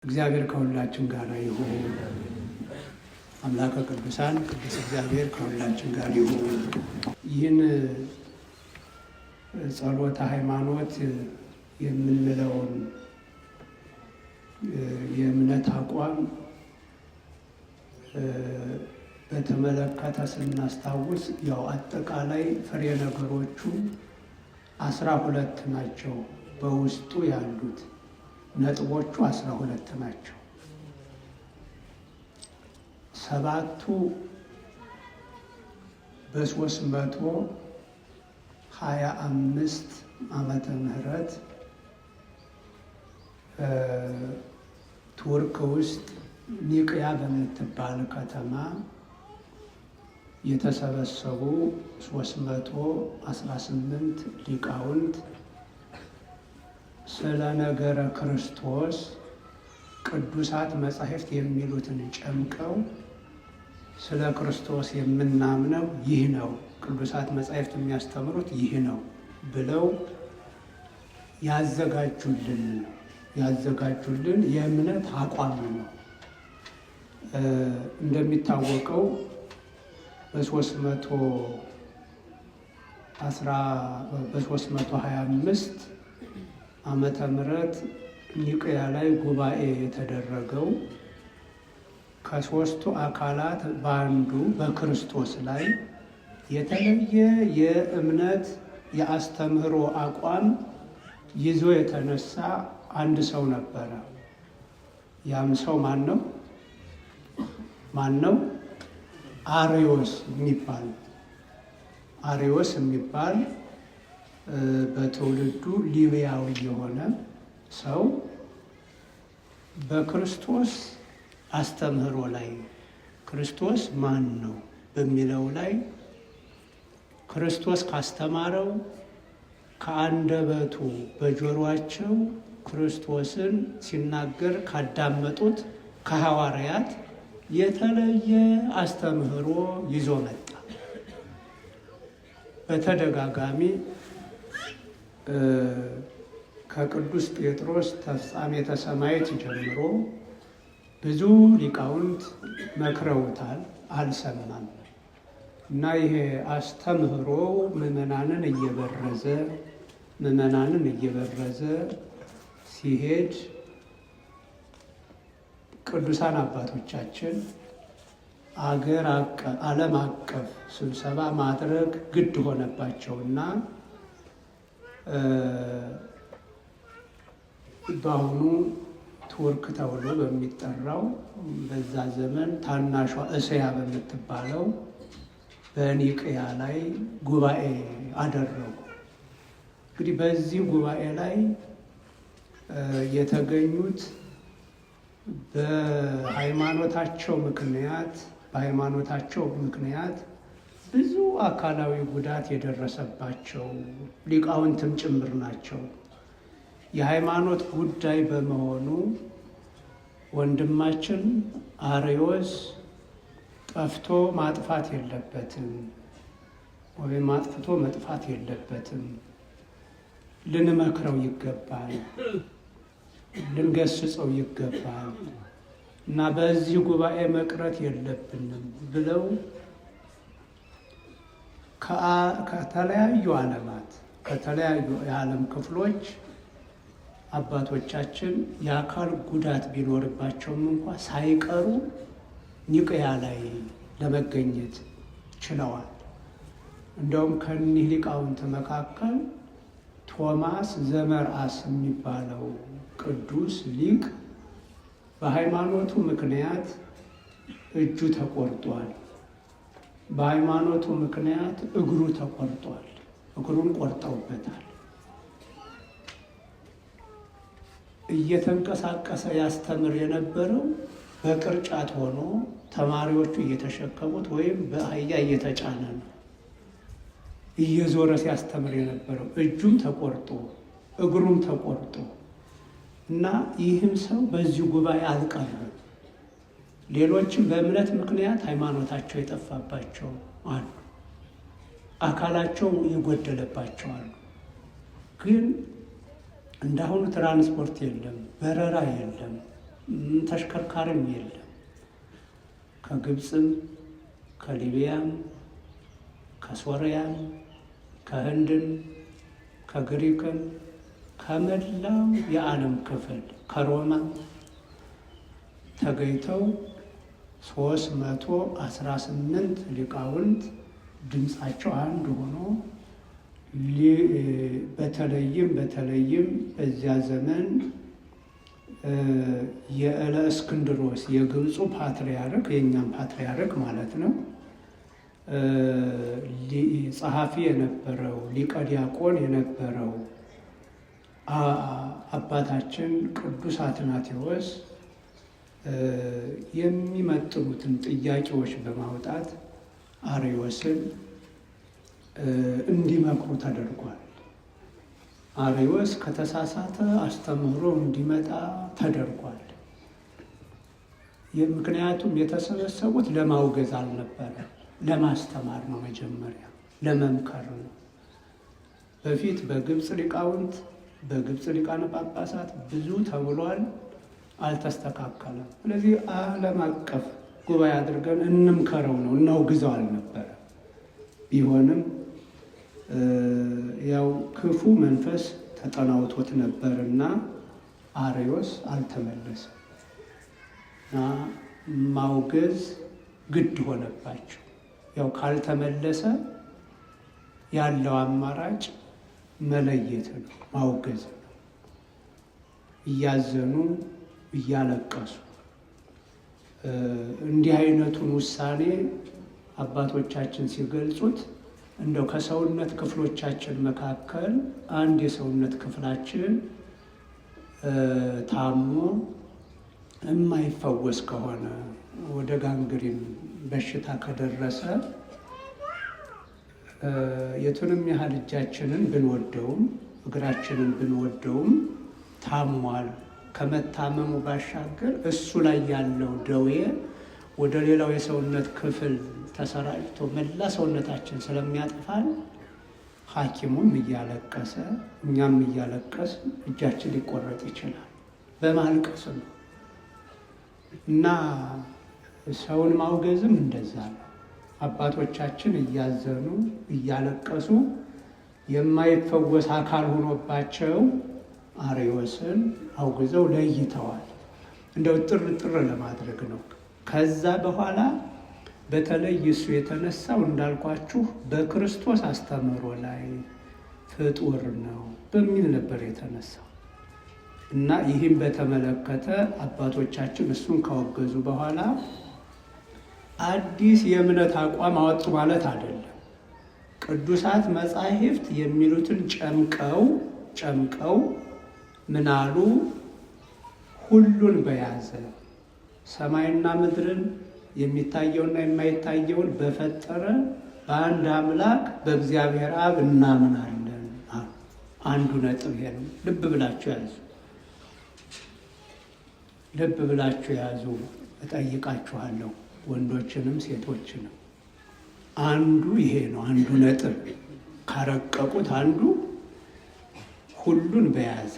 እግዚአብሔር ከሁላችን ጋር ይሁን። አምላከ ቅዱሳን ቅዱስ እግዚአብሔር ከሁላችን ጋር ይሁን። ይህን ጸሎተ ሃይማኖት የምንለውን የእምነት አቋም በተመለከተ ስናስታውስ ያው አጠቃላይ ፍሬ ነገሮቹ 12 ናቸው። በውስጡ ያሉት ነጥቦቹ 12 ናቸው። 7ቱ በ325 ዓመተ ምህረት ቱርክ ውስጥ ኒቅያ በምትባል ከተማ የተሰበሰቡ 318 ሊቃውንት ስለ ነገረ ክርስቶስ ቅዱሳት መጻሕፍት የሚሉትን ጨምቀው ስለ ክርስቶስ የምናምነው ይህ ነው፣ ቅዱሳት መጻሕፍት የሚያስተምሩት ይህ ነው ብለው ያዘጋጁልን የእምነት አቋም ነው። እንደሚታወቀው በ325 ዓመተ ምህረት ኒቅያ ላይ ጉባኤ የተደረገው ከሦስቱ አካላት በአንዱ በክርስቶስ ላይ የተለየ የእምነት የአስተምህሮ አቋም ይዞ የተነሳ አንድ ሰው ነበረ። ያም ሰው ማን ነው? አርዮስ የሚባል በትውልዱ ሊቢያዊ የሆነ ሰው በክርስቶስ አስተምህሮ ላይ ክርስቶስ ማን ነው በሚለው ላይ ክርስቶስ ካስተማረው ከአንደበቱ በጆሮአቸው ክርስቶስን ሲናገር ካዳመጡት ከሐዋርያት የተለየ አስተምህሮ ይዞ መጣ። በተደጋጋሚ ከቅዱስ ጴጥሮስ ተፍጻሜተ ሰማዕት ጀምሮ ብዙ ሊቃውንት መክረውታል፣ አልሰማም እና ይሄ አስተምህሮ ምዕመናንን እየበረዘ ሲሄድ ቅዱሳን አባቶቻችን ዓለም አቀፍ ስብሰባ ማድረግ ግድ ሆነባቸውና በአሁኑ ቱርክ ተብሎ በሚጠራው በዛ ዘመን ታናሿ እስያ በምትባለው በኒቅያ ላይ ጉባኤ አደረጉ። እንግዲህ በዚህ ጉባኤ ላይ የተገኙት በሃይማኖታቸው ምክንያት ብዙ አካላዊ ጉዳት የደረሰባቸው ሊቃውንትም ጭምር ናቸው። የሃይማኖት ጉዳይ በመሆኑ ወንድማችን አርዮስ ጠፍቶ ማጥፋት የለበትም ወይም አጥፍቶ መጥፋት የለበትም። ልንመክረው ይገባል፣ ልንገስጸው ይገባል እና በዚህ ጉባኤ መቅረት የለብንም ብለው ከተለያዩ የዓለም ክፍሎች አባቶቻችን የአካል ጉዳት ቢኖርባቸውም እንኳ ሳይቀሩ ኒቅያ ላይ ለመገኘት ችለዋል። እንደውም ከኒህ ሊቃውንት መካከል ቶማስ ዘመርአስ የሚባለው ቅዱስ ሊቅ በሃይማኖቱ ምክንያት እጁ ተቆርጧል። በሃይማኖቱ ምክንያት እግሩ ተቆርጧል። እግሩን ቆርጠውበታል። እየተንቀሳቀሰ ያስተምር የነበረው በቅርጫት ሆኖ ተማሪዎቹ እየተሸከሙት ወይም በአህያ እየተጫነ ነው እየዞረ ሲያስተምር የነበረው። እጁም ተቆርጦ እግሩም ተቆርጦ እና ይህም ሰው በዚህ ጉባኤ አልቀረም። ሌሎችም በእምነት ምክንያት ሃይማኖታቸው የጠፋባቸው አሉ፣ አካላቸው የጎደለባቸው አሉ። ግን እንዳሁኑ ትራንስፖርት የለም፣ በረራ የለም፣ ተሽከርካሪም የለም። ከግብፅም ከሊቢያም ከሶሪያም ከህንድም ከግሪክም ከመላው የዓለም ክፍል ከሮማም ተገኝተው 318 ሊቃውንት ድምፃቸው አንድ ሆኖ በተለይም በዚያ ዘመን የእስክንድሮስ የግብፁ ፓትርያርክ የእኛም ፓትርያርክ ማለት ነው ጸሐፊ የነበረው ሊቀ ዲያቆን የነበረው አባታችን ቅዱስ አትናቴዎስ የሚመጥኑትን ጥያቄዎች በማውጣት አርዮስን እንዲመክሩ ተደርጓል። አርዮስ ከተሳሳተ አስተምህሮ እንዲመጣ ተደርጓል። ምክንያቱም የተሰበሰቡት ለማውገዝ አልነበረ፣ ለማስተማር ነው። መጀመሪያ ለመምከር ነው። በፊት በግብፅ ሊቃውንት በግብፅ ሊቃነ ጳጳሳት ብዙ ተብሏል፣ አልተስተካከለም። ስለዚህ ዓለም አቀፍ ጉባኤ አድርገን እንምከረው ነው፣ እናውግዘው አልነበረ። ቢሆንም ያው ክፉ መንፈስ ተጠናውቶት ነበርና አርዮስ አልተመለሰም እና ማውገዝ ግድ ሆነባቸው። ያው ካልተመለሰ ያለው አማራጭ መለየት ነው፣ ማውገዝ ነው። እያዘኑ እያለቀሱ እንዲህ አይነቱን ውሳኔ አባቶቻችን ሲገልጹት እንደው ከሰውነት ክፍሎቻችን መካከል አንድ የሰውነት ክፍላችን ታሞ የማይፈወስ ከሆነ ወደ ጋንግሪን በሽታ ከደረሰ የቱንም ያህል እጃችንን ብንወደውም እግራችንን ብንወደውም ታሟል። ከመታመሙ ባሻገር እሱ ላይ ያለው ደዌ ወደ ሌላው የሰውነት ክፍል ተሰራጭቶ መላ ሰውነታችን ስለሚያጠፋል ሐኪሙም እያለቀሰ እኛም እያለቀስ እጃችን ሊቆረጥ ይችላል። በማልቀስ ነው እና ሰውን ማውገዝም እንደዛ ነው። አባቶቻችን እያዘኑ እያለቀሱ የማይፈወስ አካል ሆኖባቸው አርዮስን አውግዘው ለይተዋል። እንደው ጥር ለማድረግ ነው። ከዛ በኋላ በተለይ እሱ የተነሳው እንዳልኳችሁ በክርስቶስ አስተምህሮ ላይ ፍጡር ነው በሚል ነበር የተነሳው እና ይህም በተመለከተ አባቶቻችን እሱን ካወገዙ በኋላ አዲስ የእምነት አቋም አወጡ ማለት አይደለም። ቅዱሳት መጻሕፍት የሚሉትን ጨምቀው ምናሉ ሁሉን በያዘ ሰማይና ምድርን የሚታየውና የማይታየውን በፈጠረ በአንድ አምላክ በእግዚአብሔር አብ እናምናለን። አንዱ ነጥብ ይሄ ነው። ልብ ብላችሁ ያዙ። እጠይቃችኋለሁ፣ ወንዶችንም ሴቶችንም። አንዱ ይሄ ነው። አንዱ ነጥብ ካረቀቁት አንዱ ሁሉን በያዘ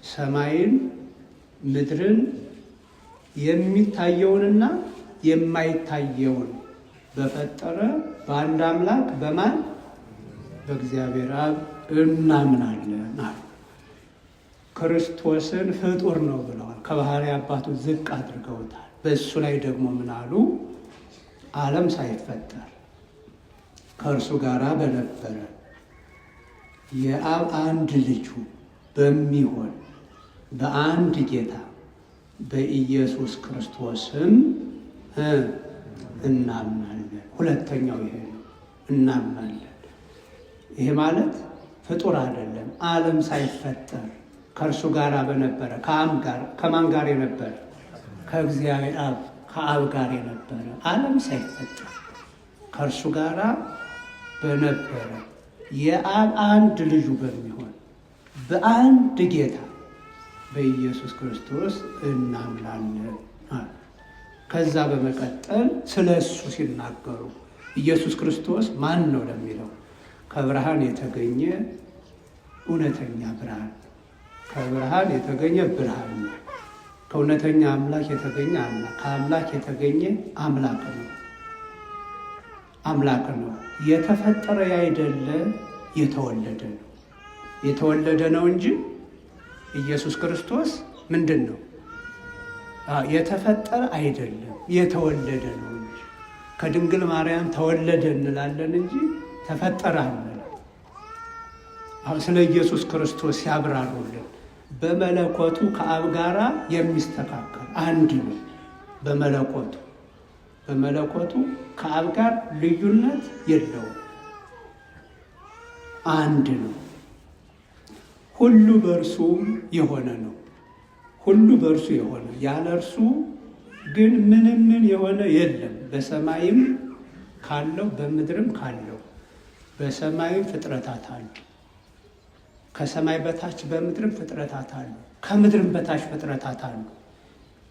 ሰማይን ምድርን የሚታየውንና የማይታየውን በፈጠረ በአንድ አምላክ በማን በእግዚአብሔር አብ እናምናለን አሉ። ክርስቶስን ፍጡር ነው ብለዋል። ከባህሪ አባቱ ዝቅ አድርገውታል። በእሱ ላይ ደግሞ ምን አሉ? ዓለም ሳይፈጠር ከእርሱ ጋር በነበረ የአብ አንድ ልጁ በሚሆን በአንድ ጌታ በኢየሱስ ክርስቶስም እናምናለን። ሁለተኛው ይሄ ነው፣ እናምናለን። ይሄ ማለት ፍጡር አይደለም። ዓለም ሳይፈጠር ከእርሱ ጋር በነበረ ከማን ጋር የነበረ? ከእግዚአብሔር አብ ከአብ ጋር የነበረ ዓለም ሳይፈጠር ከእርሱ ጋር በነበረ የአብ አንድ ልጁ በሚሆን በአንድ ጌታ በኢየሱስ ክርስቶስ እናምናለን። ከዛ በመቀጠል ስለ እሱ ሲናገሩ ኢየሱስ ክርስቶስ ማን ነው ለሚለው ከብርሃን የተገኘ እውነተኛ ብርሃን፣ ከብርሃን የተገኘ ብርሃን ነው። ከእውነተኛ አምላክ የተገኘ አምላክ፣ ከአምላክ የተገኘ አምላክ ነው። የተፈጠረ ያይደለ የተወለደ ነው። የተወለደ ነው እንጂ ኢየሱስ ክርስቶስ ምንድን ነው? የተፈጠረ አይደለም፣ የተወለደ ነው እንጂ። ከድንግል ማርያም ተወለደ እንላለን እንጂ ተፈጠረ አንልም። አሁን ስለ ኢየሱስ ክርስቶስ ሲያብራሩልን በመለኮቱ ከአብ ጋራ የሚስተካከል አንድ ነው። በመለኮቱ ከአብ ጋር ልዩነት የለውም፣ አንድ ነው። ሁሉ በእርሱ የሆነ ነው። ሁሉ በእርሱ የሆነ ያለ እርሱ ግን ምን የሆነ የለም። በሰማይም ካለው በምድርም ካለው፣ በሰማይም ፍጥረታት አሉ፣ ከሰማይ በታች በምድርም ፍጥረታት አሉ፣ ከምድርም በታች ፍጥረታት አሉ፣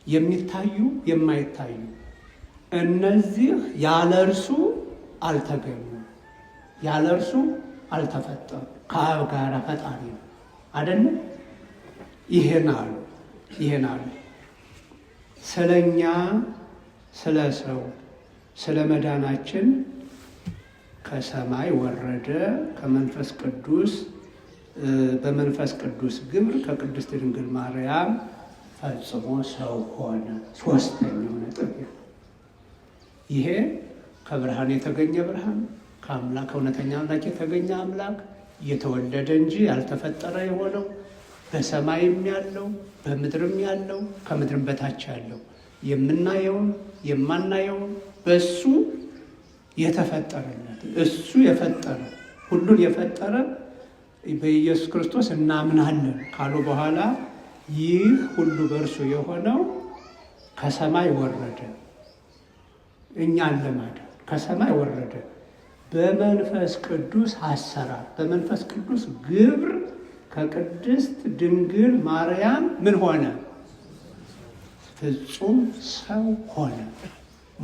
የሚታዩ የማይታዩ። እነዚህ ያለ እርሱ አልተገኙም፣ ያለ እርሱ አልተፈጠሩ። ከአብ ጋር ፈጣሪ ነው አይደለም? ይሄን አሉ። ስለኛ፣ ስለ ሰው፣ ስለ መዳናችን ከሰማይ ወረደ፣ ከመንፈስ ቅዱስ በመንፈስ ቅዱስ ግብር ከቅድስት ድንግል ማርያም ፈጽሞ ሰው ሆነ። ሶስተኛው ነጥብ ይሄ ከብርሃን የተገኘ ብርሃን፣ ከአምላክ ከእውነተኛ አምላክ የተገኘ አምላክ፣ የተወለደ እንጂ ያልተፈጠረ የሆነው፣ በሰማይም ያለው በምድርም ያለው ከምድርም በታች ያለው፣ የምናየውን የማናየውን በእሱ የተፈጠረለት፣ እሱ የፈጠረ ሁሉን የፈጠረ በኢየሱስ ክርስቶስ እናምናለን ካሉ በኋላ ይህ ሁሉ በእርሱ የሆነው ከሰማይ ወረደ፣ እኛን ለማዳን ከሰማይ ወረደ። በመንፈስ ቅዱስ አሰራር፣ በመንፈስ ቅዱስ ግብር ከቅድስት ድንግል ማርያም ምን ሆነ? ፍጹም ሰው ሆነ፣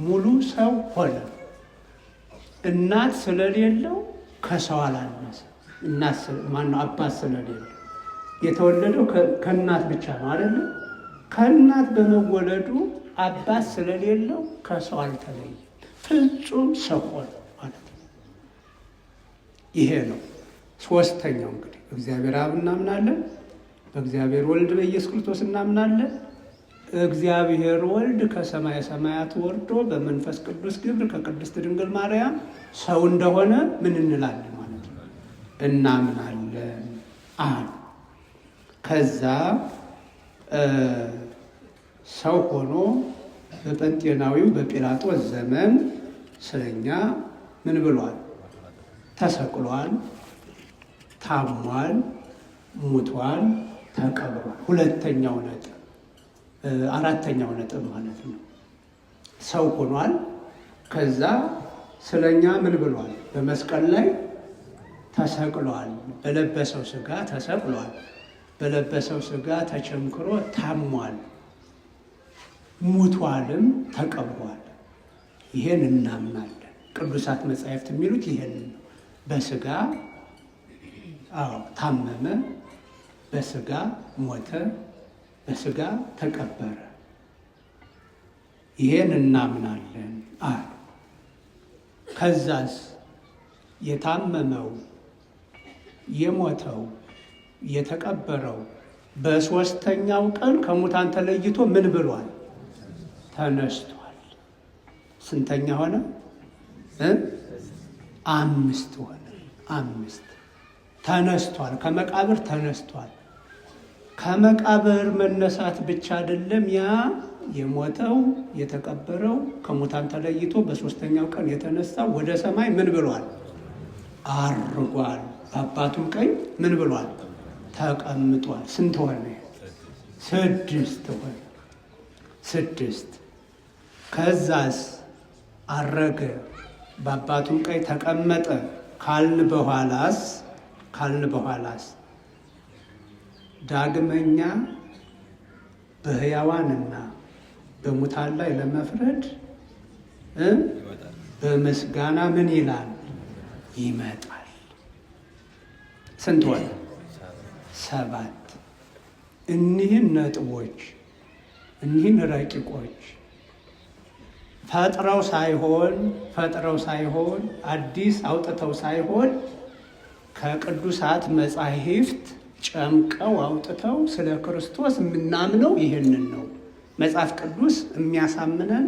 ሙሉ ሰው ሆነ። እናት ስለሌለው ከሰው አላነሰ። አባት ስለሌለው የተወለደው ከእናት ብቻ ነው አይደለም? ከእናት በመወለዱ አባት ስለሌለው ከሰው አልተለየም። ፍጹም ሰው ሆነ ማለት ነው። ይሄ ነው ሶስተኛው። እንግዲህ እግዚአብሔር አብ እናምናለን፣ በእግዚአብሔር ወልድ በኢየሱስ ክርስቶስ እናምናለን። እግዚአብሔር ወልድ ከሰማየ ሰማያት ወርዶ በመንፈስ ቅዱስ ግብር ከቅድስት ድንግል ማርያም ሰው እንደሆነ ምን እንላለን ማለት ነው? እናምናለን። ከዛ ሰው ሆኖ በጴንጤናዊው በጲላጦስ ዘመን ስለኛ ምን ብሏል? ተሰቅሏል፣ ታሟል፣ ሙቷል፣ ተቀብሯል። ሁለተኛው ነጥብ አራተኛው ነጥብ ማለት ነው። ሰው ሆኗል። ከዛ ስለኛ ምን ብሏል? በመስቀል ላይ ተሰቅሏል። በለበሰው ስጋ ተሰቅሏል። በለበሰው ስጋ ተቸንክሮ ታሟል፣ ሙቷልም፣ ተቀብሯል። ይሄን እናምናለን። ቅዱሳት መጻሕፍት የሚሉት ይሄን ነው። በስጋ ታመመ፣ በስጋ ሞተ፣ በስጋ ተቀበረ። ይሄን እናምናለን አሉ። ከዛስ የታመመው የሞተው የተቀበረው በሦስተኛው ቀን ከሙታን ተለይቶ ምን ብሏል? ተነስቷል። ስንተኛ ሆነ? 5 ሆነ። 5 ተነስቷል። ከመቃብር ተነስቷል። ከመቃብር መነሳት ብቻ አይደለም፣ ያ የሞተው የተቀበረው ከሙታን ተለይቶ በሦስተኛው ቀን የተነሳው ወደ ሰማይ ምን ብሏል? አርጓል። በአባቱም ቀኝ ምን ብሏል? ተቀምጧል። ስንት ሆነ? 6 ሆነ። 6 ከዛስ አረገ፣ በአባቱም ቀኝ ተቀመጠ ካልን በኋላስ ዳግመኛ በሕያዋንና በሙታን ላይ ለመፍረድ በምስጋና ምን ይላል? ይመጣል። ስንት ሆነ? 7 እኒህን ነጥቦች እኒህን ረቂቆች ፈጥረው ሳይሆን አዲስ አውጥተው ሳይሆን ከቅዱሳት መጻሕፍት ጨምቀው አውጥተው ስለ ክርስቶስ የምናምነው ይህንን ነው። መጽሐፍ ቅዱስ የሚያሳምነን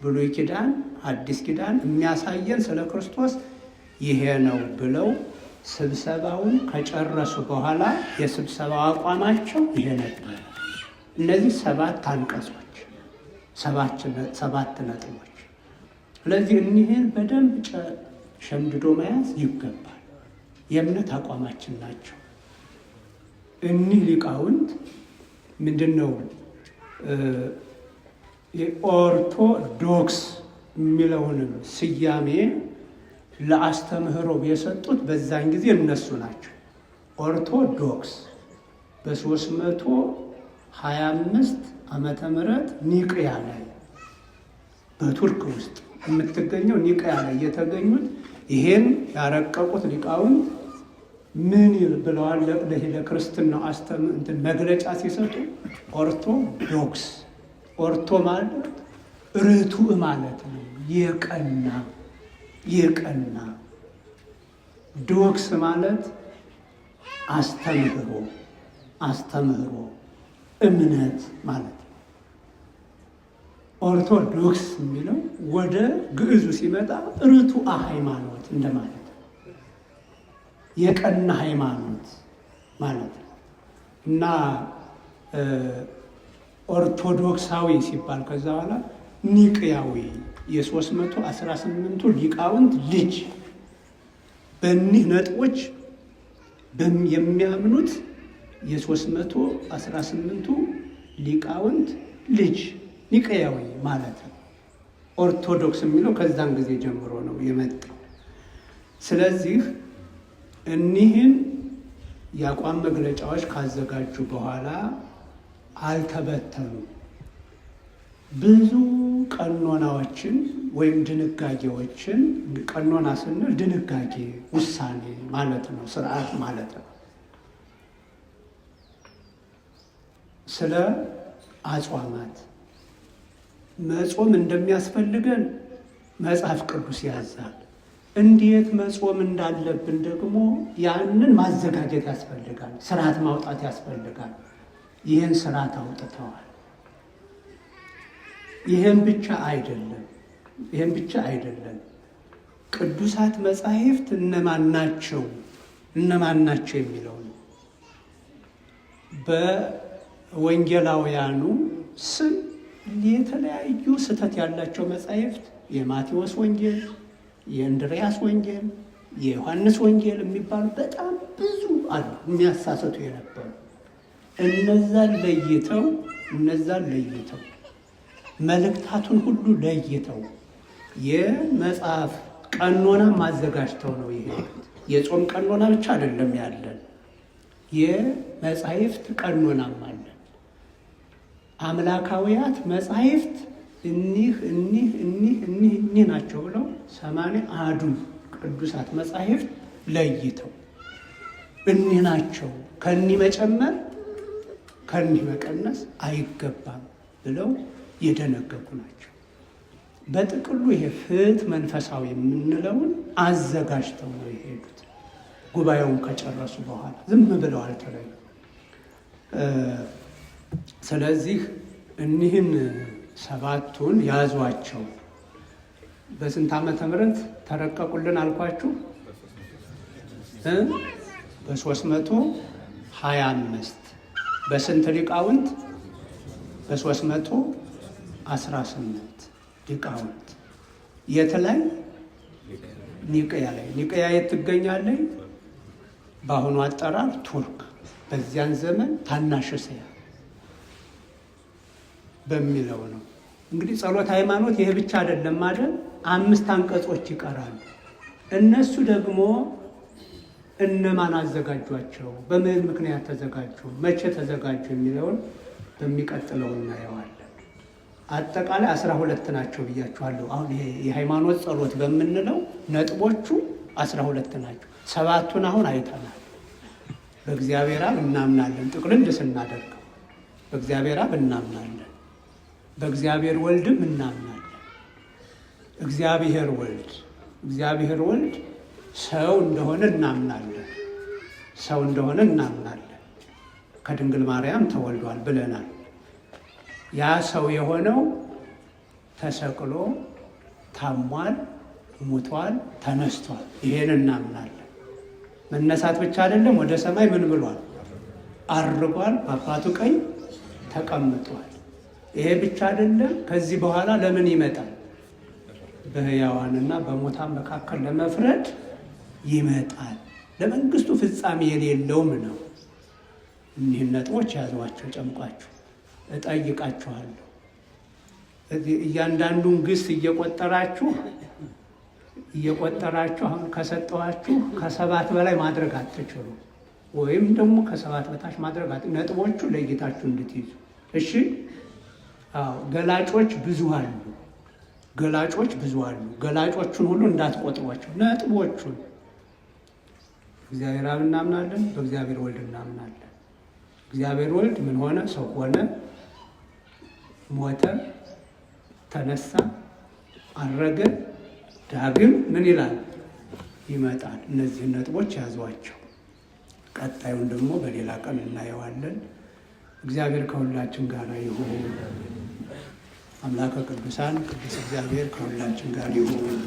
ብሉይ ኪዳን፣ አዲስ ኪዳን የሚያሳየን ስለ ክርስቶስ ይሄ ነው ብለው ስብሰባውን ከጨረሱ በኋላ የስብሰባው አቋማቸው ይሄ ነበር። እነዚህ 7 አንቀጾች፣ 7 ነጥቦች። ስለዚህ እኒህን በደንብ ሸምድዶ መያዝ ይገባል። የእምነት አቋማችን ናቸው። እኒህ ሊቃውንት ምንድን ነው የኦርቶዶክስ የሚለውንም ስያሜ ለአስተምህሮ የሰጡት በዛን ጊዜ እነሱ ናቸው። ኦርቶዶክስ በ325 ዓመተ ምህረት ኒቅያ ላይ በቱርክ ውስጥ የምትገኘው ኒቅያ ላይ የተገኙት ይሄን ያረቀቁት ሊቃውንት ምን ብለዋል? ለክርስትናው መግለጫ ሲሰጡ ኦርቶዶክስ፣ ኦርቶ ማለት ርቱዕ ማለት ነው፣ የቀና ዶክስ ማለት አስተምህሮ እምነት ማለት ነው። ኦርቶዶክስ የሚለው ወደ ግዕዙ ሲመጣ ርቱዕ ሃይማኖት እንደማለት ነው፣ የቀና ሃይማኖት ማለት ነው። እና ኦርቶዶክሳዊ ሲባል ከዛ በኋላ ኒቅያዊ የ318ቱ ሊቃውንት ልጅ በእኒህ ነጥቦች የሚያምኑት የ318ቱ ሊቃውንት ልጅ ኒቅያዊ ማለት ነው። ኦርቶዶክስ የሚለው ከዛን ጊዜ ጀምሮ ነው የመጣው። ስለዚህ እኒህን የአቋም መግለጫዎች ካዘጋጁ በኋላ አልተበተኑም። ብዙ ቀኖናዎችን ወይም ድንጋጌዎችን፣ ቀኖና ስንል ድንጋጌ፣ ውሳኔ ማለት ነው፣ ስርዓት ማለት ነው። ስለ አጽዋማት መጾም እንደሚያስፈልገን መጽሐፍ ቅዱስ ያዛል። እንዴት መጾም እንዳለብን ደግሞ ያንን ማዘጋጀት ያስፈልጋል፣ ስርዓት ማውጣት ያስፈልጋል። ይህን ስርዓት አውጥተዋል። ይህን ብቻ አይደለም። ቅዱሳት መጻሕፍት እነማን ናቸው የሚለው ነው። በወንጌላውያኑ ስም የተለያዩ ስህተት ያላቸው መጻሕፍት የማቴዎስ ወንጌል፣ የእንድርያስ ወንጌል፣ የዮሐንስ ወንጌል የሚባሉ በጣም ብዙ አሉ የሚያሳሰቱ የነበሩ። እነዛን ለይተው መልእክታቱን ሁሉ ለይተው የመጽሐፍ ቀኖና ማዘጋጅተው ነው የሄዱት። የጾም ቀኖና ብቻ አይደለም ያለን፣ የመጻሕፍት ቀኖናም አለን። አምላካዊያት መጻሕፍት እኒህ ናቸው ብለው 80 ቅዱሳት መጻሕፍት ለይተው እኒህ ናቸው፣ ከኒህ መጨመር ከኒህ መቀነስ አይገባም ብለው የደነገጉ ናቸው። በጥቅሉ ይሄ ፍትሕ መንፈሳዊ የምንለውን አዘጋጅተው ነው የሄዱት። ጉባኤውን ከጨረሱ በኋላ ዝም ብለው አልተለዩ። ስለዚህ እኒህን 7ቱን ያዟቸው። በስንት ዓመተ ምህረት ተረቀቁልን አልኳችሁ? በ325 በስንት ሊቃውንት? በ318 ሊቃውንት። የት ላይ? ኒቅያ ላይ። ኒቅያ የት ትገኛለች? በአሁኑ አጠራር ቱርክ፣ በዚያን ዘመን ታናሽ እስያ በሚለው ነው። እንግዲህ ጸሎት ሃይማኖት ይሄ ብቻ አይደለም አይደል? 5 አንቀጾች ይቀራሉ። እነሱ ደግሞ እነማን አዘጋጇቸው? በምን ምክንያት ተዘጋጁ? መቼ ተዘጋጁ? የሚለውን በሚቀጥለው እናየዋለን። አጠቃላይ 12 ናቸው ብያችኋለሁ። አሁን ይሄ የሃይማኖት ጸሎት በምንለው ነጥቦቹ 12 ናቸው። 7ቱን አሁን አይተናል። በእግዚአብሔር አብ እናምናለን፣ ጥቅልል ስናደርገው በእግዚአብሔር አብ እናምናለን፣ በእግዚአብሔር ወልድም እናምናለን። እግዚአብሔር ወልድ ሰው እንደሆነ እናምናለን። ከድንግል ማርያም ተወልዷል ብለናል። ያ ሰው የሆነው ተሰቅሎ ታሟል፣ ሙቷል፣ ተነስቷል። ይሄን እናምናለን። መነሳት ብቻ አይደለም፣ ወደ ሰማይ ምን ብሏል? አርጓል፣ በአባቱ ቀኝ ተቀምጧል። ይሄ ብቻ አይደለም፣ ከዚህ በኋላ ለምን ይመጣል? በሕያዋንና በሙታን መካከል ለመፍረድ ይመጣል። ለመንግስቱ ፍጻሜ የሌለውም ነው። እኒህን ነጥቦች ያዟቸው፣ ጨምቋችሁ። እጠይቃችኋለሁ፣ እያንዳንዱን ግስ እየቆጠራችሁ አሁን ከሰጠኋችሁ ከ7 በላይ ማድረግ አትችሉ፣ ወይም ደግሞ ከ7 በታች ማድረግ ነጥቦቹ ለይታችሁ እንድትይዙ እሺ። ገላጮች ብዙ አሉ። ገላጮቹን ሁሉ እንዳትቆጥሯቸው፣ ነጥቦቹን። እግዚአብሔር አብ እናምናለን፣ በእግዚአብሔር ወልድ እናምናለን። እግዚአብሔር ወልድ ምን ሆነ? ሰው ሆነ፣ ሞተ፣ ተነሳ፣ አረገ፣ ዳግም ምን ይላል? ይመጣል። እነዚህን ነጥቦች ያዟቸው። ቀጣዩን ደግሞ በሌላ ቀን እናየዋለን። እግዚአብሔር ከሁላችን ጋር ይሁን። አምላከ ቅዱሳን ቅዱስ እግዚአብሔር ከሁላችን ጋር ይሁን።